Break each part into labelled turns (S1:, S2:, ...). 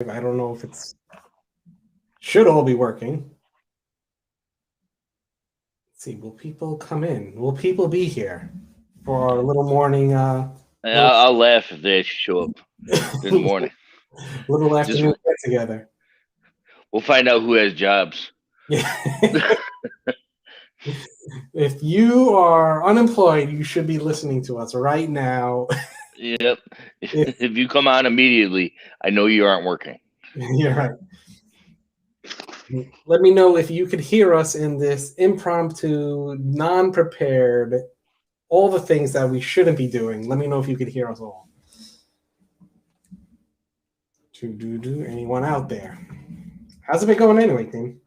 S1: I don't know if it's should all be working. Let's see, will people come in? Will people be here for our little morning little,
S2: I'll laugh if they actually show up in the morning.
S1: little
S2: Just
S1: afternoon get together?
S2: we'll find out who has jobs.
S1: Yeah. If you are unemployed, you should be listening to us right now.
S2: Yep.
S1: If
S2: If you come on immediately, I know you aren't working.
S1: you're right. Let me know if you could hear us in this impromptu, non-prepared, all the things that we shouldn't be doing. Let me know if you could hear us all. Anyone out there? How's it been going anyway, team?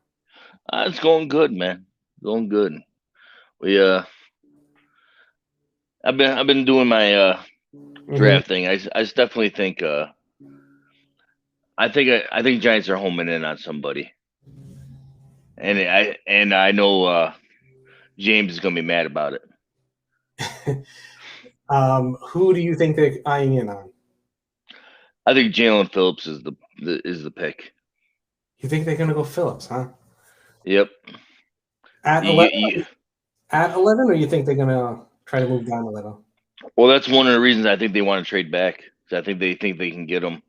S2: It's going good, man. Going good. We I've been doing my
S1: Mm-hmm.
S2: draft thing. I definitely think I think Giants are homing in on somebody, and I know James is gonna be mad about it.
S1: Who do you think they're eyeing in on?
S2: I think Jalen Phillips is the pick.
S1: You think they're gonna go Phillips, huh?
S2: Yep.
S1: At
S2: You,
S1: 11?
S2: you,
S1: At 11, or you think they're gonna try to move down a little?
S2: well, that's one of the reasons I think they want to trade back. 'Cause I think they can get him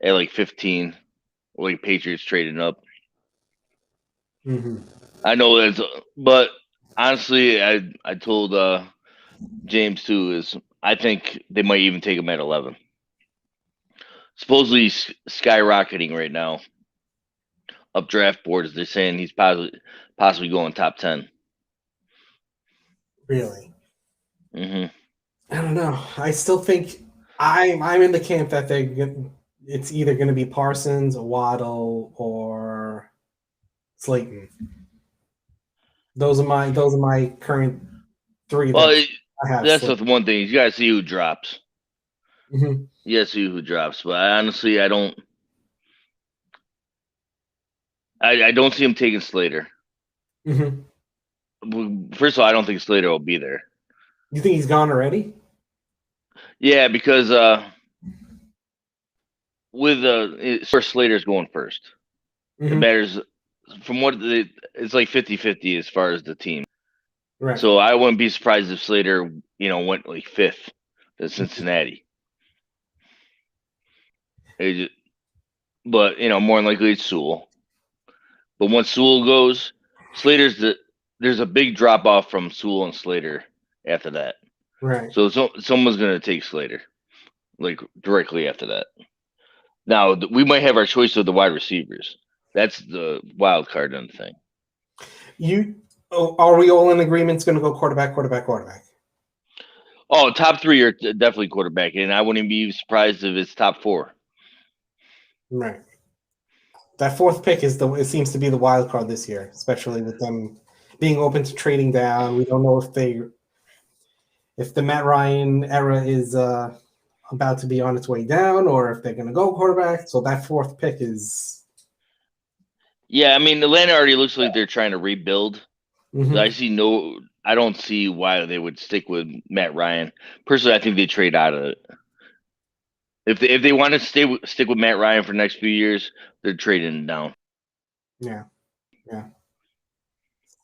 S2: at like 15, or like Patriots trading up.
S1: Mm-hmm.
S2: I know that's, but honestly, I told James too is I think they might even take him at 11. Supposedly he's skyrocketing right now up draft boards. They're saying he's possibly going top 10.
S1: Really?
S2: Hmm.
S1: I don't know. I still think I'm in the camp that it's either going to be Parsons, Waddle, or Slayton. Those are my current three
S2: Well,
S1: that I have.
S2: that's the one thing. You gotta see who drops.
S1: Mm-hmm.
S2: You gotta see who drops. But honestly, I don't. I don't see him taking Slater.
S1: Mm-hmm.
S2: First of all, I don't think Slater will be there.
S1: You think he's gone already?
S2: Yeah, because with first Slater's going first. It
S1: Mm-hmm.
S2: matters from it's like 50-50 as far as the team.
S1: Right.
S2: So I wouldn't be surprised if Slater, went like fifth to Cincinnati. Just, but more than likely it's Sewell. But once Sewell goes, there's a big drop off from Sewell and Slater after that.
S1: Right.
S2: So someone's gonna take Slater like directly after that. Now we might have our choice of the wide receivers. That's the wild card on the thing.
S1: Are we all in agreement? It's going to go quarterback, quarterback, quarterback.
S2: Oh, top three are definitely quarterback, and I wouldn't be surprised if it's top four.
S1: Right. That fourth pick it seems to be the wild card this year, especially with them being open to trading down. We don't know if the Matt Ryan era is about to be on its way down, or if they're going to go quarterback. So that fourth pick is.
S2: Yeah, I mean Atlanta already looks like they're trying to rebuild. So
S1: Mm-hmm.
S2: I don't see why they would stick with Matt Ryan. Personally, I think they trade out of it. If they want to stick with Matt Ryan for the next few years, they're trading down.
S1: Yeah. Yeah.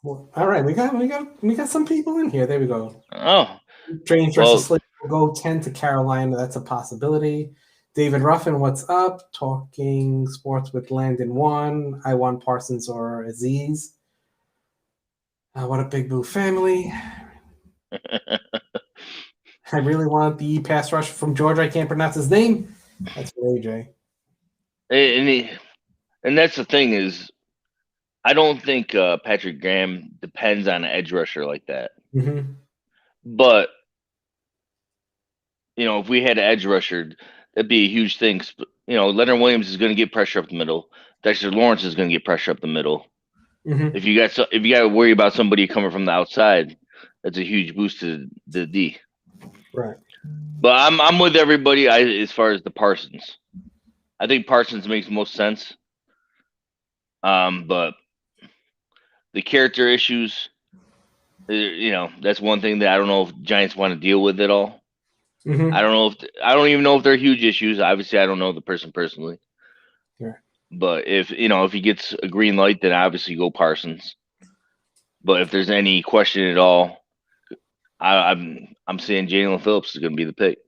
S1: Well, all right, we got some people in here. There we go.
S2: Oh,
S1: Strange versus
S2: well,
S1: Slate will go 10 to Carolina. That's a possibility. David Ruffin, what's up? Talking sports with Landon one. I want Parsons or Aziz. What a big blue family. I really want the pass rush from Georgia. I can't pronounce his name. That's for AJ.
S2: and that's the thing is, I don't think Patrick Graham depends on an edge rusher like that.
S1: Mm-hmm.
S2: But if we had an edge rusher, that'd be a huge thing. Leonard Williams is going to get pressure up the middle. Dexter Lawrence is going to get pressure up the middle.
S1: Mm-hmm.
S2: If you got to worry about somebody coming from the outside, that's a huge boost to the D.
S1: Right.
S2: But I'm with everybody. As far as the Parsons, I think Parsons makes most sense. But the character issues, that's one thing that I don't know if Giants want to deal with at all.
S1: Mm-hmm.
S2: I don't even know if they're huge issues. Obviously, I don't know the person personally,
S1: Yeah.
S2: But if he gets a green light, then obviously go Parsons. But if there's any question at all, I'm saying Jalen Phillips is going to be the pick.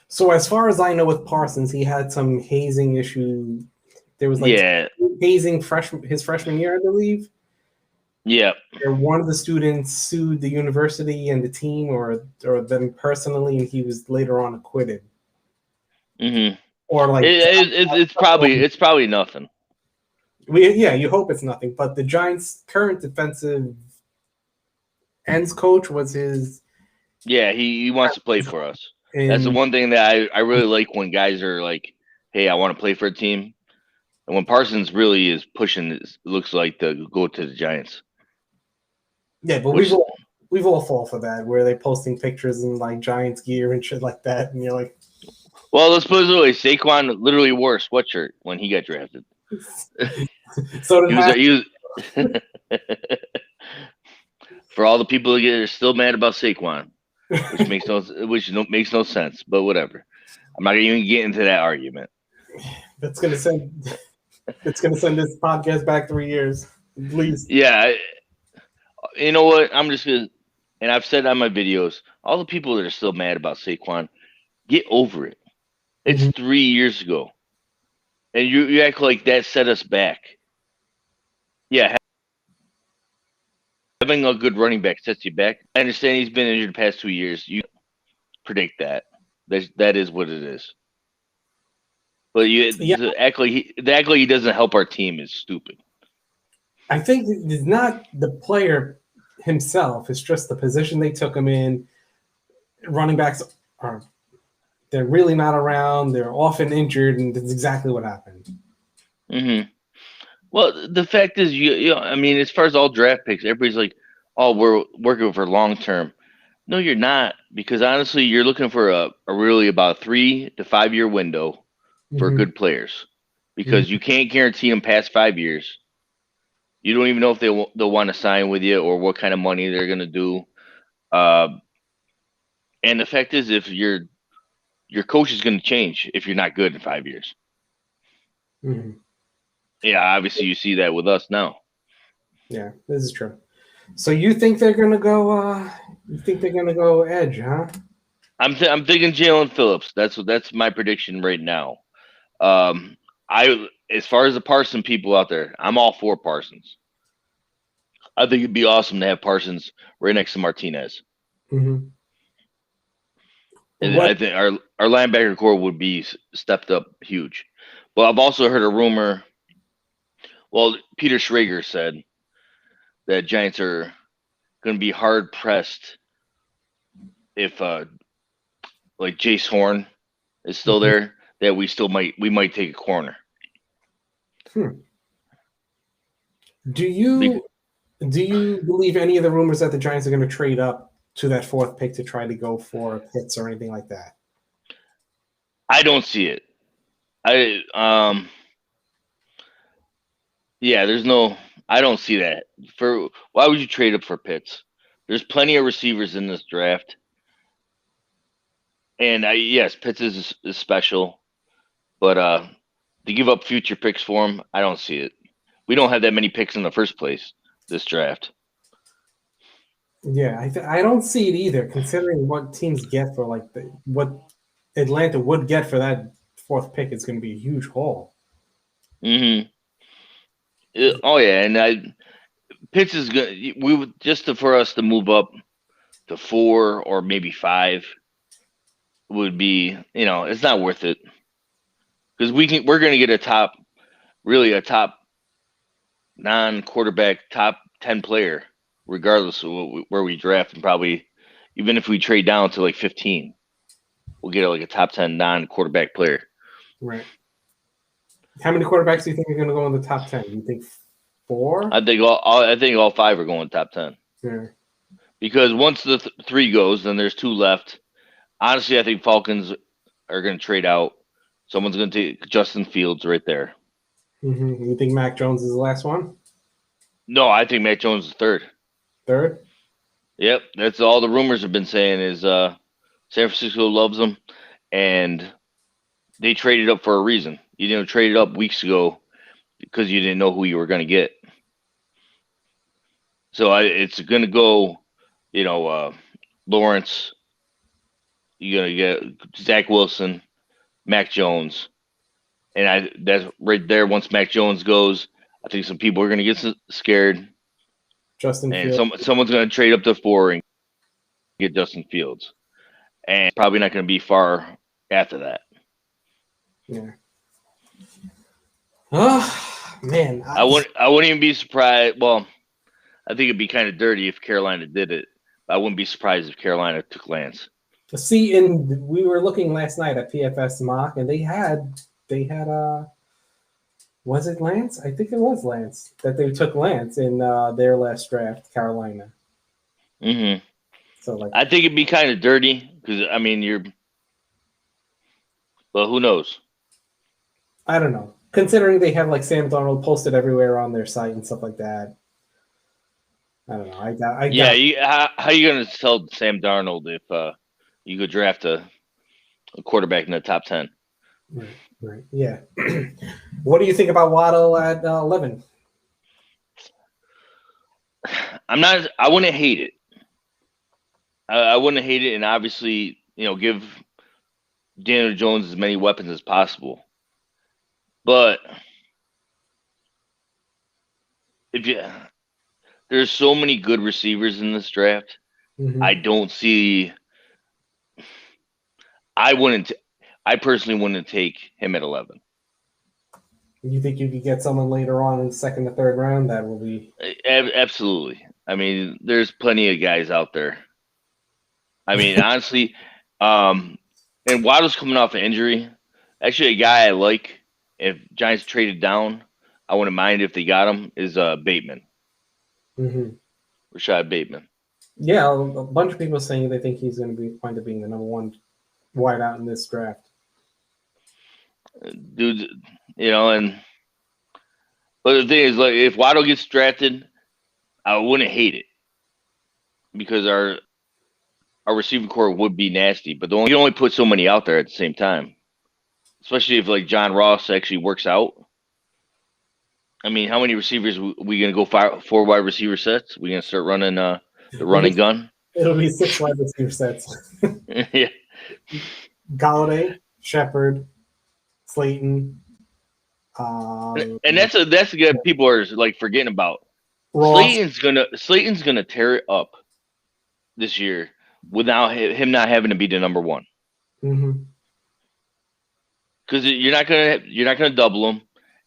S1: So as far as I know, with Parsons, he had some hazing issue. There was like
S2: Yeah,
S1: hazing his freshman year, I believe.
S2: yeah.
S1: Or one of the students sued the university and the team, or them personally, and he was later on acquitted.
S2: Hmm.
S1: Or like
S2: It's probably nothing.
S1: you hope it's nothing. But the Giants' current defensive ends coach was his.
S2: Yeah, he wants to play for us. That's the
S1: In
S2: one thing that I really like when guys are like, "Hey, I want to play for a team." And when Parsons really is pushing, it looks like to go to the Giants.
S1: yeah, but
S2: Which,
S1: we've all fall for that, where they posting pictures in like Giants gear and shit like that, and you're like,
S2: well, let's put it this way: Saquon literally wore a sweatshirt when he got drafted.
S1: so did Matt.
S2: He was for all the people that are still mad about Saquon, which makes no sense. But whatever. I'm not even get into that argument.
S1: That's gonna send this podcast back 3 years at least.
S2: Yeah, you know what? I'm just gonna, and I've said on my videos, all the people that are still mad about Saquon, get over it. It's
S1: Mhm.
S2: 3 years ago, and you act like that set us back. Yeah, having a good running back sets you back. I understand he's been injured the past 2 years. You predict that. That is what it is. But
S1: Yeah,
S2: to act like he doesn't help our team is stupid.
S1: I think it's not the player himself; it's just the position they took him in. Running backs are they're really not around. They're often injured, and that's exactly what happened.
S2: Hmm. Well, the fact is, I mean, as far as all draft picks, everybody's like, "Oh, we're working for long term." No, you're not, because honestly, you're looking for a really about 3 to 5 year window for
S1: Mm-hmm.
S2: good players, because
S1: Mm-hmm.
S2: you can't guarantee them past 5 years. You don't even know if they'll want to sign with you or what kind of money they're gonna do. Uh, and the fact is, if your coach is going to change if you're not good in 5 years.
S1: Mm-hmm.
S2: Yeah, obviously you see that with us now.
S1: Yeah, this is true. So you think they're gonna go? You think they're gonna go edge, huh?
S2: I'm thinking Jalen Phillips. That's my prediction right now. Um, I as far as the Parson people out there, I'm all for Parsons. I think it'd be awesome to have Parsons right next to Martinez.
S1: Mm-hmm.
S2: And
S1: What?
S2: I think our linebacker core would be stepped up huge. But I've also heard a rumor. Well, Peter Schrager said that Giants are going to be hard pressed if like Jace Horn is still there, that we might take a corner.
S1: Hmm. Do
S2: Be-
S1: you believe any of the rumors that the Giants are going to trade up to that fourth pick to try to go for Pitts or anything like that?
S2: I don't see it. I yeah, there's no. I don't see that. For why would you trade up for Pitts? There's plenty of receivers in this draft, and yes, Pitts is special, but to give up future picks for him, I don't see it. We don't have that many picks in the first place this draft.
S1: Yeah, I don't see it either, considering what teams get for like what Atlanta would get for that fourth pick is going to be a huge haul.
S2: Hmm. Oh yeah, and Pitts is good. We would for us to move up to 4 or maybe 5 would be, it's not worth it, because we're going to get a top non-quarterback top 10 player regardless of where we draft, and probably even if we trade down to like 15, we'll get like a top 10 non-quarterback player.
S1: Right. How many quarterbacks do you think are going to go in the top 10? Do you think 4?
S2: I think all 5 are going top 10,
S1: Yeah.
S2: because once the 3 goes, then there's 2 left. Honestly, I think Falcons are going to trade out. Someone's going to take Justin Fields right there.
S1: Mm-hmm. You think Mac Jones is the last one?
S2: No, I think Mac Jones is third.
S1: Third?
S2: Yep, that's all the rumors have been saying is San Francisco loves him, and they traded up for a reason. You traded up weeks ago because you didn't know who you were going to get. So it's going to go, Lawrence. You're going to get Zach Wilson, Mac Jones, and that's right there. Once Mac Jones goes, I think some people are going to get scared,
S1: Justin
S2: and
S1: Fields.
S2: someone's going to trade up to 4 and get Justin Fields, and probably not going to be far after that.
S1: Yeah. Oh man,
S2: I wouldn't even be surprised. Well, I think it'd be kind of dirty if Carolina did it. I wouldn't be surprised if Carolina took Lance.
S1: see. And we were looking last night at PFS mock, and they had was it Lance? I think it was Lance that they took Lance in their last draft, Carolina.
S2: Mm-hmm.
S1: So like,
S2: I think it'd be kind of dirty because well, who knows?
S1: I don't know. Considering they have like Sam Darnold posted everywhere on their site and stuff like that. I don't know.
S2: How are you going to sell Sam Darnold if you could draft a quarterback in the top 10?
S1: Right. Yeah. What do you think about Waddle at 11?
S2: I wouldn't hate it. I wouldn't hate it, and obviously, give Daniel Jones as many weapons as possible. But there's so many good receivers in this draft.
S1: Mm-hmm.
S2: I don't see. I personally wouldn't take him at 11.
S1: You think you could get someone later on in the second or third round that will be
S2: Absolutely. I mean, there's plenty of guys out there. I mean, honestly, and Waddle's coming off an injury. Actually, a guy I like. If Giants traded down, I wouldn't mind if they got him. Is Bateman, Rashad Bateman.
S1: Yeah, a bunch of people saying they think he's going to wind up being the number one wideout in this draft.
S2: Dude, but the thing is, like, if Waddle gets drafted, I wouldn't hate it because our receiving core would be nasty. But you can only put so many out there at the same time, especially if like John Ross actually works out. I mean, how many receivers we gonna go 4 wide receiver sets? We gonna start running the running gun?
S1: It'll be 6 wide receiver sets.
S2: Yeah.
S1: Galladay, Shepard, Slayton.
S2: And that's the guy people are like forgetting about.
S1: Ross.
S2: Slayton's gonna tear it up this year without him not having to be the number one. Because you're not gonna double him,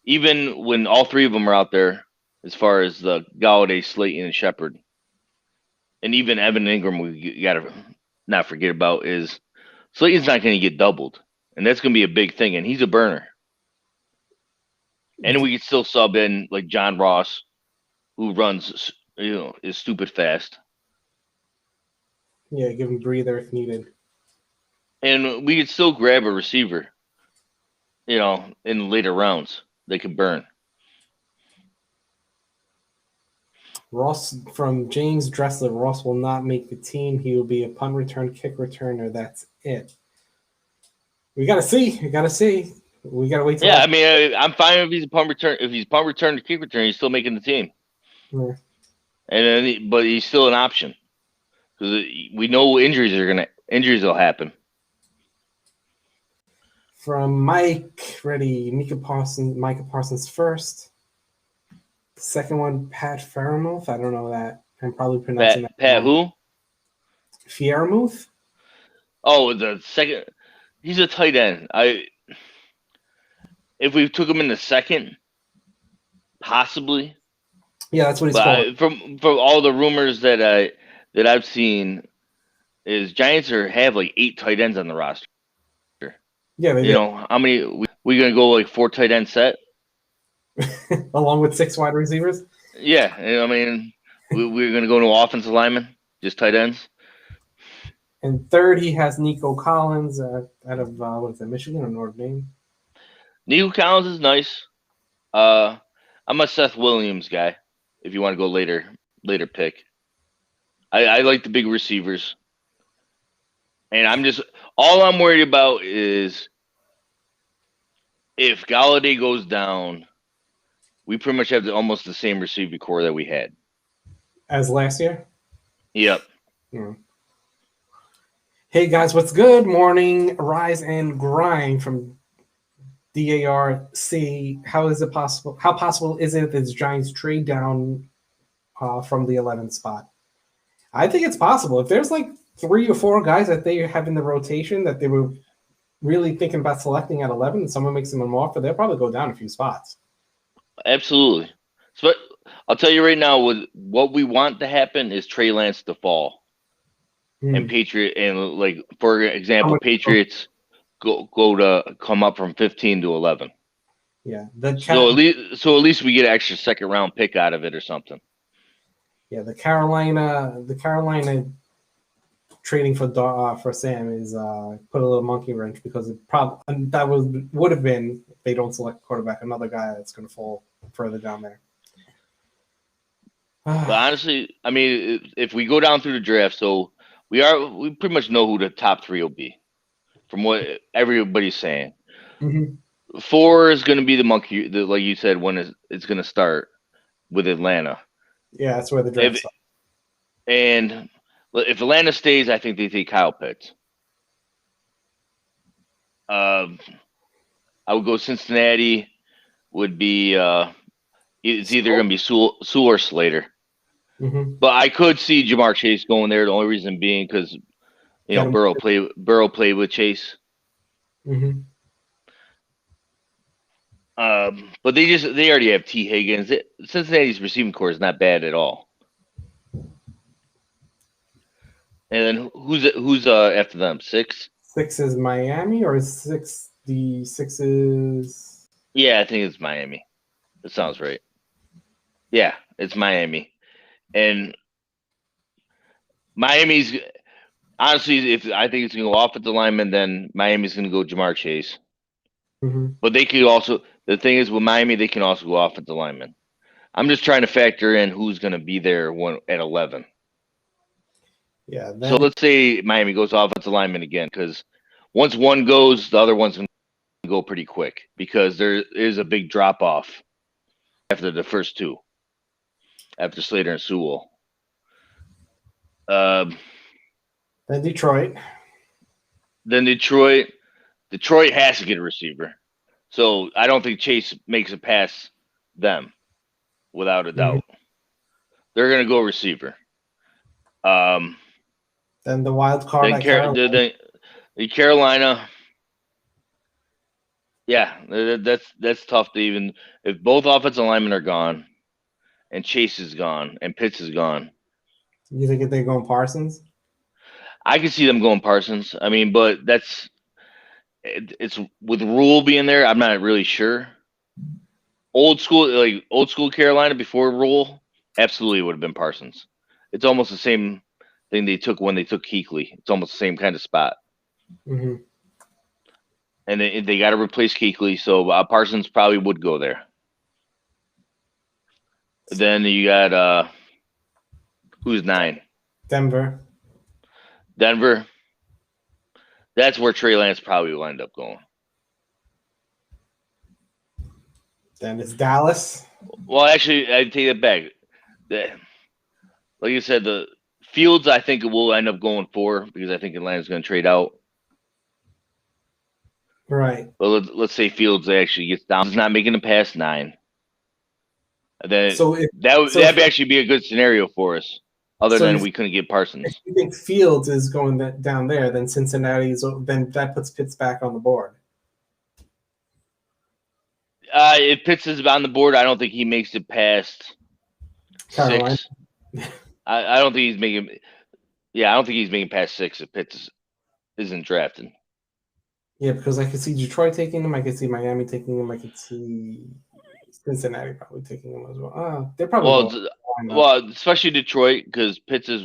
S2: even when all 3 of them are out there. As far as the Galladay, Slayton, and Shepard, and even Evan Ingram, we gotta not forget about is Slayton's not gonna get doubled, and that's gonna be a big thing. And he's a burner. And we could still sub in like John Ross, who runs, is stupid fast.
S1: Yeah, give him breather if needed.
S2: And we could still grab a receiver, in later rounds. They could burn.
S1: Ross from James Dressler. Ross will not make the team. He will be a punt return, kick returner. That's it. We gotta see. We gotta wait. Till
S2: I mean, I'm fine if he's a punt return. If he's punt return to kick return, he's still making the team.
S1: Yeah.
S2: And then, but he's still an option because we know injuries will happen.
S1: From Mike, ready. Micah Parsons first. Second one, Pat Fairmouth. I don't know that. I'm probably pronouncing that.
S2: Pat who?
S1: Fairmouth.
S2: Oh, the second. He's a tight end. If we took him in the second, possibly.
S1: Yeah, that's what he's called.
S2: From all the rumors that I've seen, is Giants have like 8 tight ends on the roster.
S1: Yeah, they do.
S2: How many? We gonna go like 4 tight end set?
S1: Along with 6 wide receivers?
S2: Yeah, I mean, we're going to go to offensive linemen, just tight ends.
S1: And third, he has Nico Collins out of, what is that, Michigan or Notre Dame?
S2: Nico Collins is nice. I'm a Seth Williams guy, if you want to go later pick. I like the big receivers. And all I'm worried about is if Galladay goes down, we pretty much have almost the same receiving core that we had
S1: as last year.
S2: Yep.
S1: Hmm. Hey guys, what's good? Morning, rise and grind from DARC. How is it possible? How possible is it that the Giants trade down from the 11th spot? I think it's possible. If there's like 3 or 4 guys that they have in the rotation that they were really thinking about selecting at 11, and someone makes them an offer, they'll probably go down a few spots.
S2: Absolutely. So I'll tell you right now, what we want to happen is Trey Lance to fall. And Patriot, and like for example, Patriots go to come up from 15 to 11.
S1: Yeah.
S2: So at least we get an extra second round pick out of it or something.
S1: Yeah, the Carolina trading for Sam is put a little monkey wrench because that would have been if they don't select quarterback, another guy that's going to fall further down there.
S2: But honestly, I mean, if we go down through the draft, so we pretty much know who the top 3 will be, from what everybody's saying.
S1: Mm-hmm.
S2: 4 is going to be the monkey, like you said, when it's going to start with Atlanta.
S1: Yeah, that's where the draft starts.
S2: And if Atlanta stays, I think they take Kyle Pitts. I would go Cincinnati. Would be it's either going to be Sewell or Slater.
S1: Mm-hmm.
S2: But I could see Jamar Chase going there. The only reason being because Burrow played with Chase.
S1: Mm-hmm.
S2: But they already have T. Higgins. Cincinnati's receiving core is not bad at all. And then who's after them? 6?
S1: 6 is Miami, or is 6 the 6 is?
S2: Yeah, I think it's Miami. That sounds right. Yeah, it's Miami, and Miami's honestly, if I think it's going to go offensive lineman, then Miami's going to go Jamar Chase.
S1: Mm-hmm.
S2: But they could also. The thing is with Miami, they can also go offensive lineman. I'm just trying to factor in who's going to be there at 11.
S1: Yeah.
S2: So let's say Miami goes offensive lineman again, because once one goes, the other one's going to go pretty quick because there is a big drop off after the first 2, after Slater and Sewell.
S1: Then Detroit.
S2: Detroit has to get a receiver. So I don't think Chase makes it past them, without a doubt. Mm-hmm. They're going to go receiver.
S1: Then the wild card.
S2: The Carolina. Yeah, that's tough to even if both offensive linemen are gone, and Chase is gone, and Pitts is gone.
S1: You think if they're going Parsons?
S2: I could see them going Parsons. I mean, but it's with Rule being there. I'm not really sure. Old school Carolina before Rule, absolutely would have been Parsons. It's almost the same thing they took when they took Kuechly. It's almost the same kind of spot.
S1: Mm-hmm.
S2: And they got to replace Kuechly, so Parsons probably would go there. Then you got who's 9?
S1: Denver.
S2: That's where Trey Lance probably will end up going.
S1: Then it's Dallas.
S2: Well, actually, I take it back. Like you said, the Fields, I think it will end up going 4 because I think Atlanta's going to trade out.
S1: Right.
S2: But let's say Fields actually gets down. He's not making it past 9. And then that'd actually be a good scenario for us. Other than we couldn't get Parsons.
S1: If you think Fields is going down there, then then that puts Pitts back on the board.
S2: If Pitts is on the board, I don't think he makes it past Carolina. 6. I don't think he's making. Yeah, I don't think he's making past 6 if Pitts isn't drafted.
S1: Yeah, because I could see Detroit taking him. I could see Miami taking him. I could see Cincinnati probably taking him as well. They're probably
S2: well, especially Detroit because Pitts is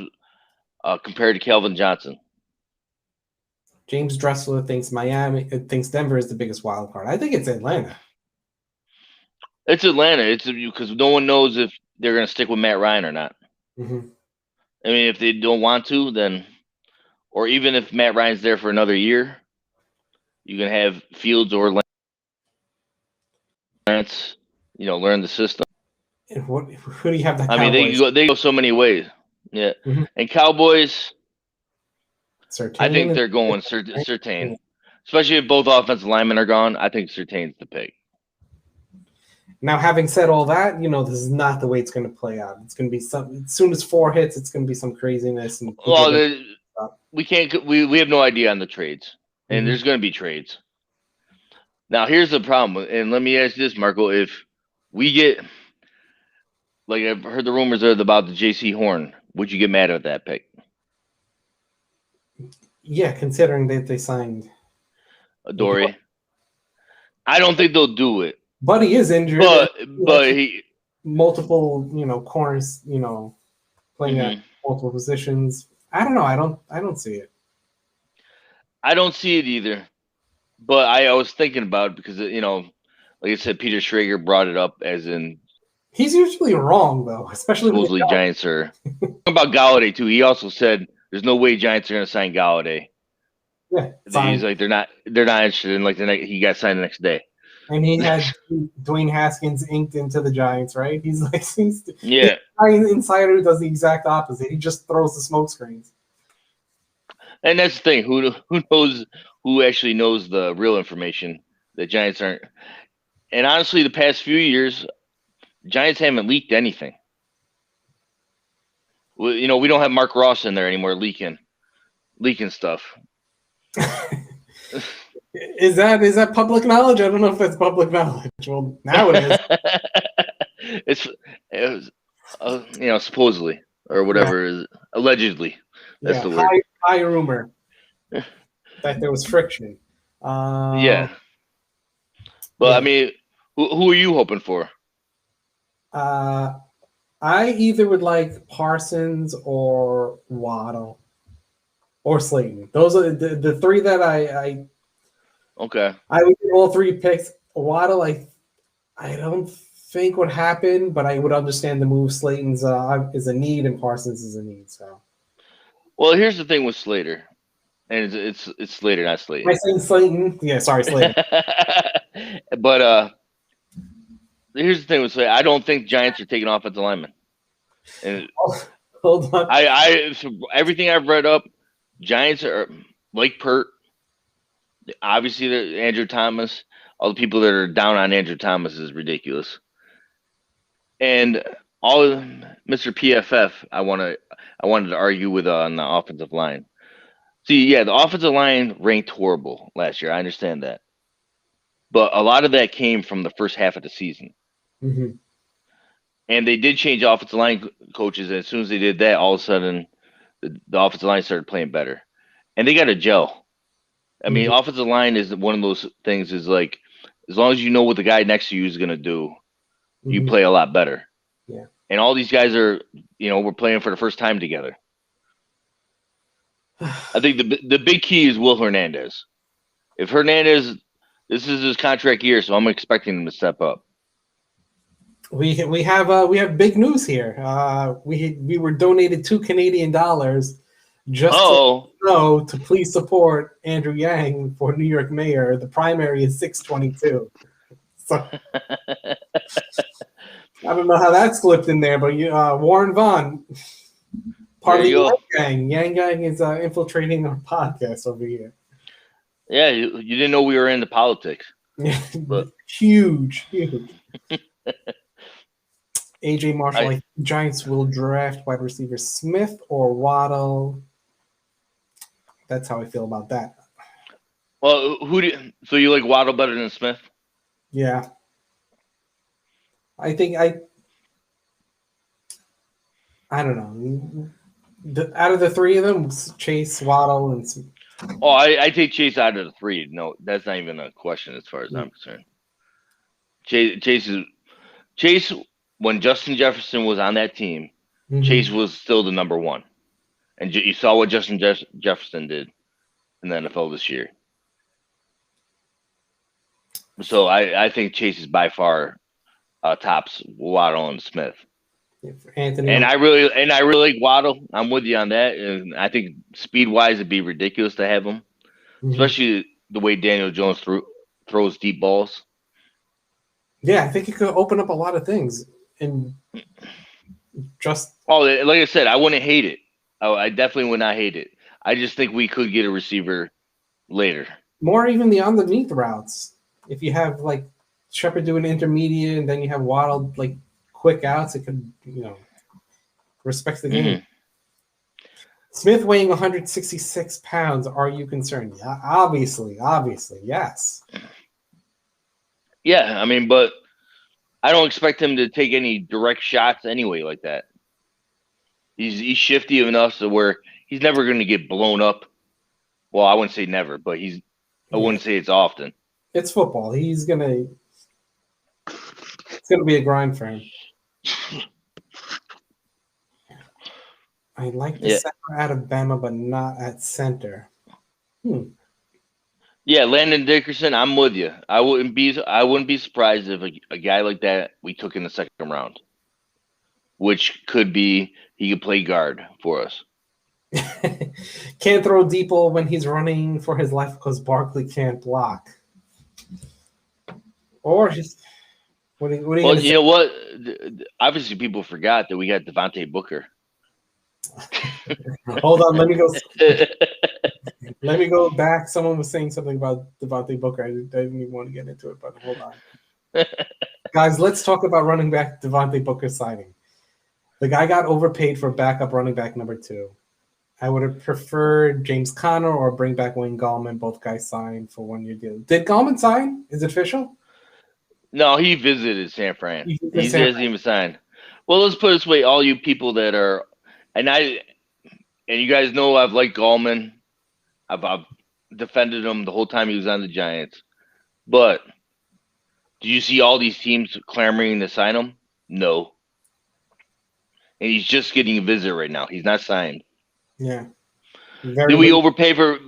S2: compared to Calvin Johnson.
S1: James Dressler thinks Denver is the biggest wild card. I think it's Atlanta.
S2: It's Atlanta. It's because no one knows if they're going to stick with Matt Ryan or not.
S1: Mm-hmm.
S2: I mean, if they don't want to, then, or even if Matt Ryan's there for another year, you can have Fields or Lance. Lance, learn the system.
S1: And who do you have? The
S2: I mean,
S1: Cowboys.
S2: they go so many ways. Yeah, and Cowboys, I think they're going Surtain, especially if both offensive linemen are gone. I think Surtain's the pick.
S1: Now, having said all that, this is not the way it's going to play out. It's going to be as soon as 4 hits, it's going to be some craziness. And
S2: we can't. We have no idea on the trades, and there's going to be trades. Now, here's the problem, and let me ask you this, Marco: if we get, like, I've heard the rumors about the J.C. Horn, would you get mad at that pick?
S1: Yeah, considering that they signed
S2: Dory. I don't think they'll do it.
S1: But he is injured.
S2: But he
S1: multiple, corners, playing at multiple positions. I don't know. I don't see it.
S2: I don't see it either. But I was thinking about it because, like I said, Peter Schrager brought it up as in.
S1: He's usually wrong, though, especially
S2: supposedly Giants are. About Galladay, too. He also said there's no way Giants are going to sign Galladay.
S1: Yeah,
S2: he's like, they're not interested in, like, he got signed the next day.
S1: And he had Dwayne Haskins inked into the Giants, right? He's like,
S2: yeah.
S1: The insider does the exact opposite. He just throws the smoke screens.
S2: And that's the thing. Who knows? Who actually knows the real information? The Giants aren't. And honestly, the past few years, Giants haven't leaked anything. We don't have Mark Ross in there anymore leaking stuff.
S1: Is that public knowledge? I don't know if that's public knowledge. Well, now it
S2: is. it's supposedly or whatever is allegedly. That's the word.
S1: High rumor that there was friction.
S2: Yeah. But I mean, who are you hoping for?
S1: I either would like Parsons or Waddle or Slayton. Those are the three that I
S2: Okay.
S1: I would give all 3 picks. Waddle, I don't think would happen, but I would understand the move. Slayton's is a need, and Parsons is a need. So.
S2: Well, here's the thing with Slater, and it's Slater, not Slayton.
S1: Am I saying Slayton? Yeah, sorry, Slayton.
S2: But here's the thing with Slater. I don't think Giants are taking offensive linemen. And
S1: hold on.
S2: Everything I've read up, Giants are like Pert. Obviously, Andrew Thomas. All the people that are down on Andrew Thomas is ridiculous. And all Mr. PFF, I wanted to argue with on the offensive line. See, yeah, the offensive line ranked horrible last year. I understand that, but a lot of that came from the first half of the season. And they did change offensive line coaches, and as soon as they did that, all of a sudden, the offensive line started playing better, and they got a gel. I mean, offensive line is one of those things. Is like, as long as you know what the guy next to you is going to do, you play a lot better.
S1: Yeah.
S2: And all these guys are, we're playing for the first time together. I think the big key is Will Hernandez. If Hernandez, this is his contract year, so I'm expecting him to step up.
S1: We have big news here. We were donated $2 Canadian just to please support Andrew Yang for New York mayor. The primary is 622. So I don't know how that slipped in there, but Warren Vaughn, part of the Yang Gang. Yang Gang is infiltrating our podcast over here.
S2: Yeah, you didn't know we were into politics.
S1: Yeah, but huge. AJ Marshall, I think Giants will draft wide receiver Smith or Waddle. That's how I feel about that.
S2: Well, so you like Waddle better than Smith?
S1: Yeah. I think I don't know. Out of the 3 of them, Chase, Waddle, and Smith.
S2: Oh, I take Chase out of the 3. No, that's not even a question as far as I'm concerned. Chase, when Justin Jefferson was on that team, Chase was still the number 1. And you saw what Justin Jefferson did in the NFL this year. So I think Chase is by far tops Waddle and Smith.
S1: Anthony,
S2: and I really like Waddle. I'm with you on that. And I think speed wise, it'd be ridiculous to have him, especially the way Daniel Jones throws deep balls.
S1: Yeah, I think it could open up a lot of things, and just
S2: Oh, like I said, I wouldn't hate it. I definitely would not hate it. I just think we could get a receiver later.
S1: more even the underneath routes. If you have like Shepard doing intermediate, and then you have Waddle like quick outs, it could respect the game.
S2: Mhm.
S1: Smith weighing 166 pounds. Are you concerned? Yeah, obviously, yes.
S2: Yeah, I mean, but I don't expect him to take any direct shots anyway like that. He's shifty enough to where he's never going to get blown up. Well, I wouldn't say never, but I
S1: Yeah,
S2: wouldn't say it's often.
S1: it's football. It's gonna be a grind for him. I like the
S2: Yeah,
S1: center out of Bama, but not at center.
S2: yeah. Landon Dickerson, I'm with you. I wouldn't be surprised if a guy like that we took in the second round, which could be he could play guard for us.
S1: Can't throw Deeple when he's running for his life because Barkley can't block. Or just what are you
S2: Well,
S1: gonna
S2: you
S1: say?
S2: know what? Obviously, people forgot that we got Devontae Booker.
S1: Hold on, let me go back. Someone was saying something about Devontae Booker. I didn't even want to get into it, but hold on. Guys, let's talk about running back Devontae Booker signing. The guy got overpaid for backup running back number 2. I would have preferred James Conner or bring back Wayne Gallman. Both guys signed for 1-year deal. Did Gallman sign? Is it official?
S2: No, he visited San Fran.
S1: He
S2: He
S1: did San
S2: hasn't even signed. Well, let's put it this way: all you people that are, and you guys know I've liked Gallman. I've defended him the whole time he was on the Giants. But do you see all these teams clamoring to sign him? No. And he's just getting a visit right now. He's not signed.
S1: Yeah.
S2: Did we overpay for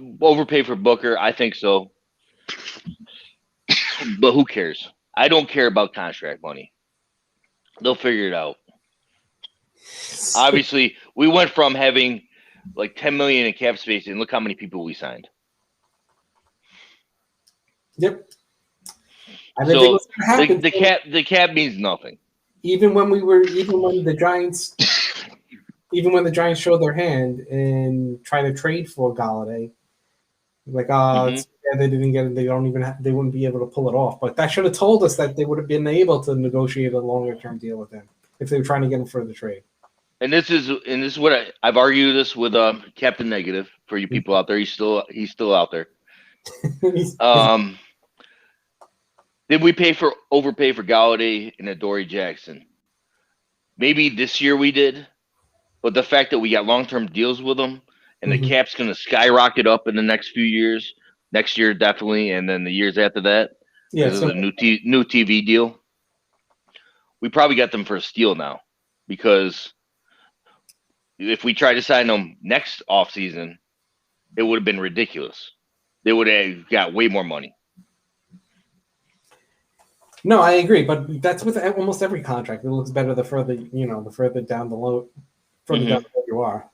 S2: Booker? I think so. But who cares? I don't care about contract money. They'll figure it out. Obviously, we went from having like 10 million in cap space, and look how many people we signed.
S1: Yep. I didn't think it
S2: So
S1: was going to happen.
S2: the cap means nothing.
S1: Even when the Giants showed their hand and tried to trade for Galladay, like, they didn't get it. They don't even they wouldn't be able to pull it off. But that should have told us that they would have been able to negotiate a longer term deal with him if they were trying to get him for the trade.
S2: And this is what I've argued this with Captain Negative for you people out there. He's still out there. Did we overpay for Galladay and Adoree Jackson? Maybe this year we did, but the fact that we got long term deals with them and the cap's going to skyrocket up in the next few years, next year definitely, and then the years after that, because of the new TV deal, we probably got them for a steal now. Because if we tried to sign them next offseason, it would have been ridiculous. They would have got way more money.
S1: No, I agree, but that's with almost every contract. It looks better the further down the road you are.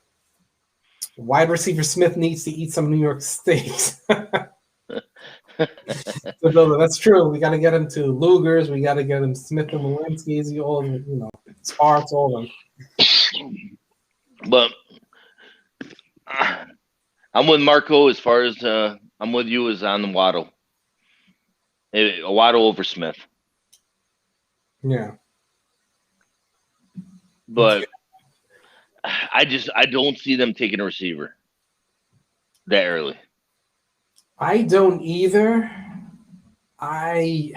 S1: Wide receiver Smith needs to eat some New York steaks. So, that's true. We got to get him to Luger's. We got to get him Smith and Lewinsky's. Sparks, all of them.
S2: But I'm with Marco as far as I'm with you as on the Waddle. A Waddle over Smith.
S1: Yeah.
S2: But I don't see them taking a receiver that early.
S1: I don't either. I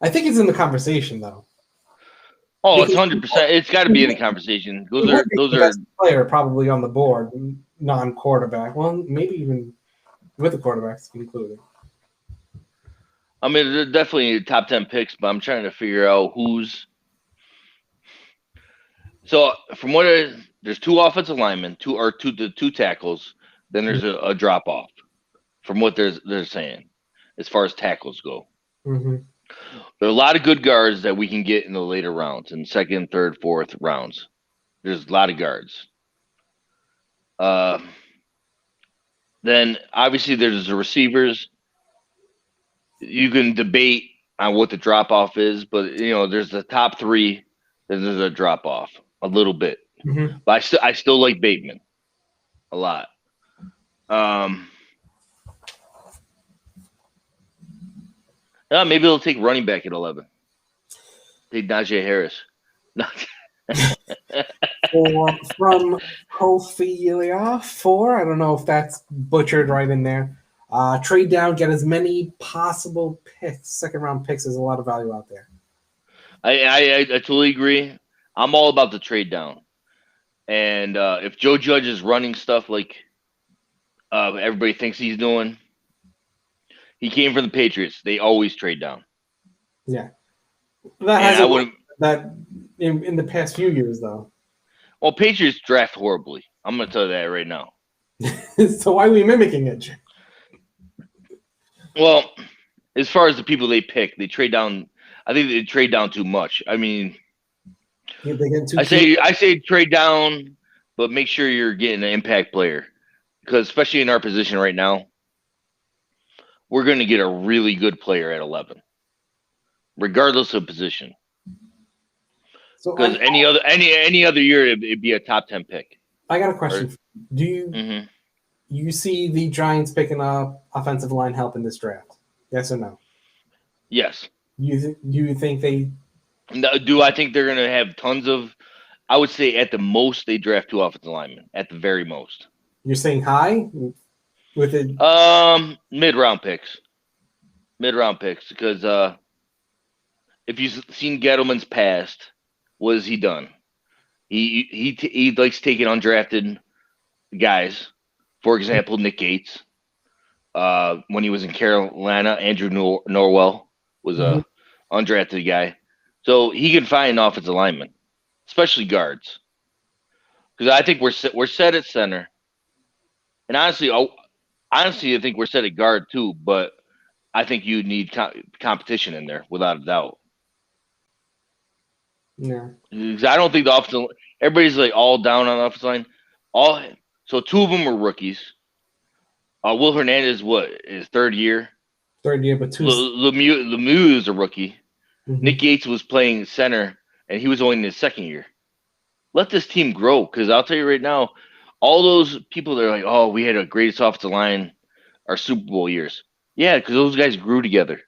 S1: think it's in the conversation though.
S2: Oh, it's 100%. It's got to be in the conversation. Those are
S1: the best player probably on the board, non-quarterback. Well, maybe even with the quarterbacks included.
S2: I mean, they're definitely top 10 picks, but I'm trying to figure out who's. So from there's 2 offensive linemen, two tackles. Then there's a drop off. From what they're saying, as far as tackles go.
S1: Mm-hmm.
S2: There are a lot of good guards that we can get in the later rounds, in second, third, fourth rounds. There's a lot of guards. Then obviously there's the receivers. You can debate on what the drop off is, but there's the top three, then there's a drop off a little bit.
S1: Mm-hmm.
S2: But I still like Bateman a lot. Yeah, maybe they'll take running back at 11. Take Najee Harris.
S1: From Ophelia 4, I don't know if that's butchered right in there. Trade down, get as many possible picks, second round picks. There's a lot of value out there.
S2: I totally agree. I'm all about the trade down. And if Joe Judge is running stuff like everybody thinks he's doing, he came from the Patriots. They always trade down.
S1: Yeah, that hasn't worked that in the past few years though.
S2: Well, Patriots draft horribly. I'm going to tell you that right now.
S1: So why are we mimicking it?
S2: Well, as far as the people they pick, they trade down. I think they trade down too much. I mean, I say trade down, but make sure you're getting an impact player, because especially in our position right now, we're going to get a really good player at 11, regardless of position. Because any other year it'd be a top 10 pick.
S1: I got a question. Do you see the Giants picking up offensive line help in this draft? Yes or no?
S2: Yes.
S1: You think they?
S2: Do I think they're going to have tons of? I would say at the most they draft 2 offensive linemen. At the very most.
S1: You're saying high with it?
S2: Mid-round picks. Because if you've seen Gettleman's past, what has he done? He likes taking undrafted guys. For example, Nick Gates. When he was in Carolina, Andrew Norwell was a undrafted guy. So he can find offensive linemen, especially guards. Because I think we're set at center. And honestly, I think we're set at guard too, but I think you need competition in there without a doubt.
S1: Yeah.
S2: Because I don't think the offensive everybody's like all down on the offensive line. So 2 of them were rookies. Will Hernandez, his third year?
S1: Third year, but 2.
S2: Lemieux is a rookie.
S1: Mm-hmm.
S2: Nick Gates was playing center, and he was only in his second year. Let this team grow, because I'll tell you right now, all those people that are like, oh, we had a greatest offensive line our Super Bowl years. Yeah, because those guys grew together.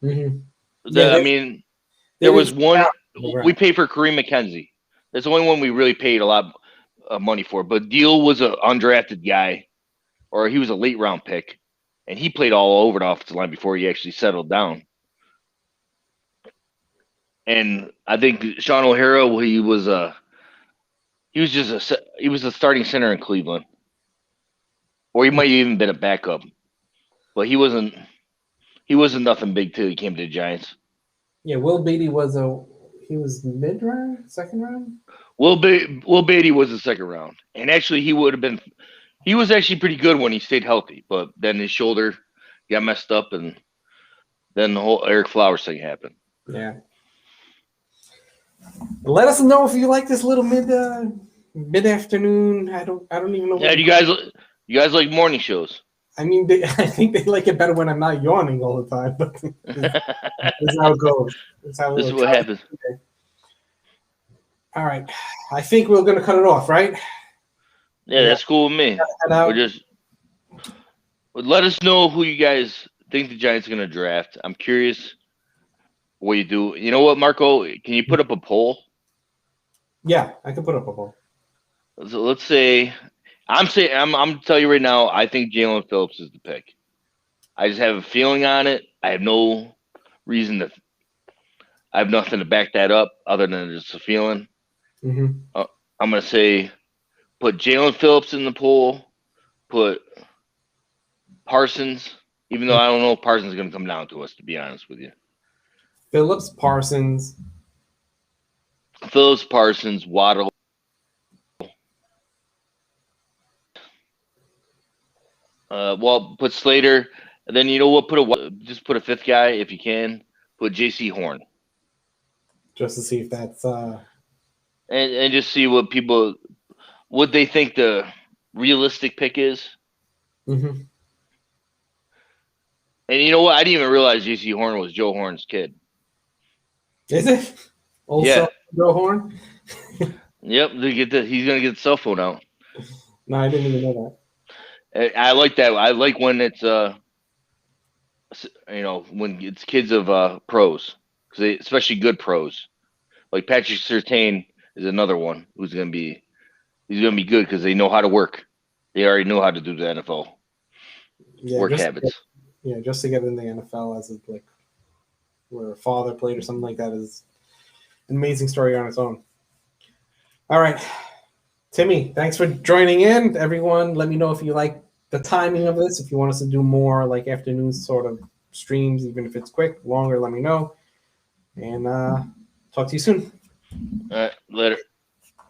S1: Mm-hmm.
S2: I mean, there was one. We paid for Kareem McKenzie. That's the only one we really paid a lot of money for. But Deal was an undrafted guy, or he was a late round pick, and he played all over the offensive line before he actually settled down. And I think Sean O'Hara, he was a starting center in Cleveland, or he might have even been a backup, but he wasn't nothing big till he came to the Giants.
S1: Yeah, Will Beatty was mid-round, second round.
S2: Will Beatty was the second round, and actually he was actually pretty good when he stayed healthy, but then his shoulder got messed up, and then the whole Eric Flowers thing happened.
S1: Yeah. Let us know if you like this little mid-afternoon. I don't even know.
S2: Yeah, you guys like morning shows?
S1: I mean, I think they like it better when I'm not yawning all the time. But that's how it goes. This is
S2: what happens.
S1: All right, I think we're gonna cut it off, right?
S2: Yeah, that's cool with me. Let us know who you guys think the Giants are gonna draft. I'm curious what you do. You know what, Marco? Can you put up a poll?
S1: Yeah, I can put up a poll.
S2: So let's say I'm telling you right now, I think Jalen Phillips is the pick. I just have a feeling on it. I have no reason I have nothing to back that up other than just a feeling.
S1: Mm-hmm.
S2: I'm gonna say put Jalen Phillips in the poll. Put Parsons, even though I don't know if Parsons is gonna come down to us, to be honest with you.
S1: Phillips, Parsons,
S2: Waddle. Well, put Slater, and then you know what? Just put a fifth guy if you can. Put J.C. Horn,
S1: just to see if that's
S2: and just see what they think the realistic pick is.
S1: Mm-hmm.
S2: And you know what? I didn't even realize J.C. Horn was Joe Horn's kid.
S1: Is it? Also, Joe Horn?
S2: Yep. He's gonna get the cell phone out.
S1: No, I didn't even know
S2: I like that. I like when it's when it's kids of pros, because especially good pros. Like Patrick Surtain is another one who's gonna be good because they know how to work. They already know how to do the NFL
S1: that.
S2: work habits.
S1: Just to get in the NFL as like where a father played or something like that is an amazing story on its own. All right. Timmy, thanks for joining in. Everyone, let me know if you like the timing of this. If you want us to do more like afternoon sort of streams, even if it's quick, longer, let me know. And talk to you soon.
S2: All right, later.